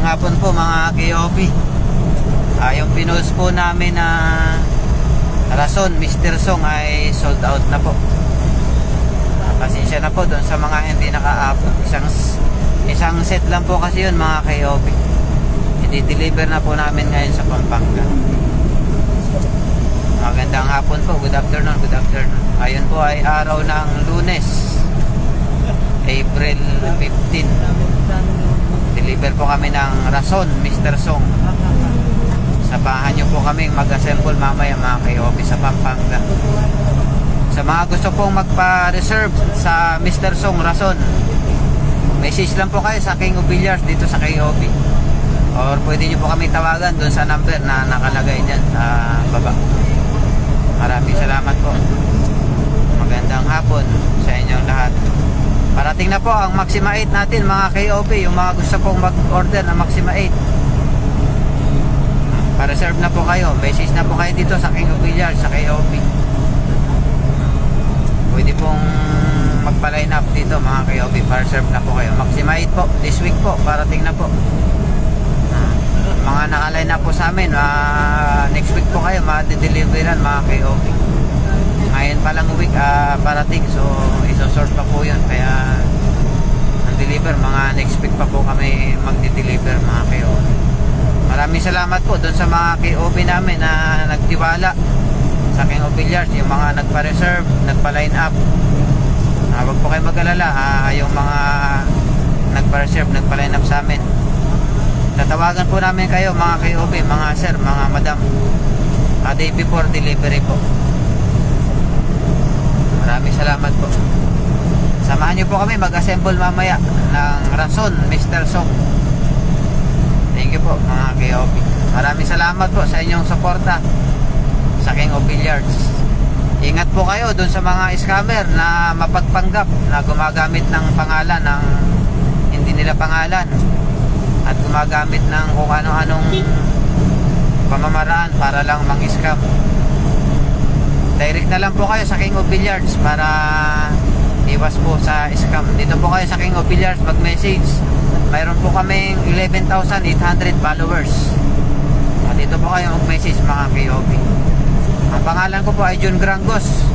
hapon po mga KOP. Yung pinost po namin na Rason, Mr. Song ay sold out na po. Pasensya na po doon sa mga hindi naka-upload. Isang set lang po kasi yun mga KOP. I-deliver na po namin ngayon sa Pampanga. Magandang hapon po. Good afternoon, good afternoon. Ayun po ay araw ng Lunes, April 15. Deliver po kami ng Rason, Mr. Song. Sabahan nyo po kami mag-assemble mamaya mga KOP sa Pampanga. Sa mga gusto pong magpa-reserve sa Mr. Song Rason, message lang po kayo sa King of Billiards dito sa KOP. Or pwede nyo po kami tawagan doon sa number na nakalagay dyan sa baba. Maraming salamat po. Magandang hapon sa inyong lahat. Parating na po ang Maxima 8 natin mga KOP. Yung mga gusto pong mag-order na Maxima 8, pa-reserve na po kayo. Message na po kayo dito sa King of Billiards sa KOP. Pwede pong magpa-line up dito mga KOP. Pa-reserve na po kayo. Maxima 8 po. This week po. Parating na po. Mga naka-line up po sa amin. Next week po kayo ma-deliveran mga KOP. Ngayon pa lang week parating. So isosort pa po yun. Kaya ang deliver mga next week pa po kami magdi-deliver mga KOP. Maraming salamat po doon sa mga KOP namin na nagtiwala sa King of Billiards. Yung mga nagpa-reserve, nagpa-line up, huwag po kayo mag-alala. Yung mga nagpa-reserve, nagpa-line up sa amin, tatawagan po namin kayo mga KOP, mga sir, mga madam, day before delivery po. Maraming salamat po. Samahan nyo po kami mag-assemble mamaya ng Rason, Mr. Song. Thank you po mga KOP. Maraming salamat po sa inyong suporta sa King of Billiards. Ingat po kayo dun sa mga scammer na mapagpanggap, na gumagamit ng pangalan ng hindi nila pangalan, at gumagamit ng kung ano-anong pamamaraan para lang mang-scam. Direct na lang po kayo sa King of Billiards para iwas po sa scam. Dito po kayo sa King of Billiards, mag-message. Mayroon po kaming 11,800 followers. Dito po kayo mag-message mga KOP. Ang pangalan ko po ay Jun Grangos.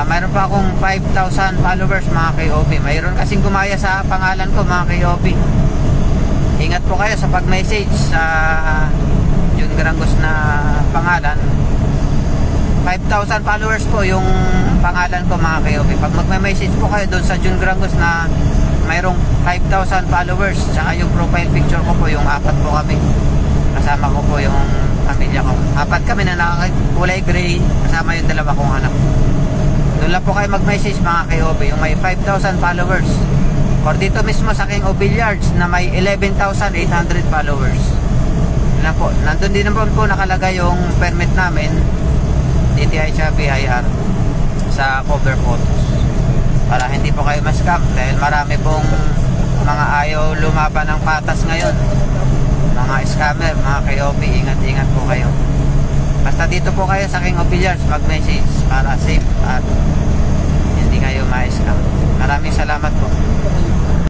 Mayroon pa akong 5,000 followers mga KOP. Mayroon kasing gumaya sa pangalan ko mga KOP. Ingat po kayo sa pag-message sa Jun Grangos na pangalan. 5,000 followers po yung pangalan ko mga KOP. Pag magme-message po kayo doon sa Jun Grangos na mayroong 5,000 followers, tsaka yung profile picture ko po, yung 4 po kami. Kasama ko po yung pamilya ko. 4 kami na nakakulay gray, kasama yung 2 kong anak. Doon lang po kayo mag-message mga KOP, yung may 5,000 followers. Or dito mismo sa King of Billiards na may 11,800 followers. Yun lang po. Nandun din naman po nakalagay yung permit namin, DTI Chubby IR, sa cover photos, para hindi po kayo ma-scam. Dahil marami pong mga ayaw lumaban ng patas ngayon, mga scammer, mga KOP. Ingat-ingat po kayo. Basta dito po kayo sa King of Billiards mag-message para safe at hindi kayo ma-scam. Maraming salamat po.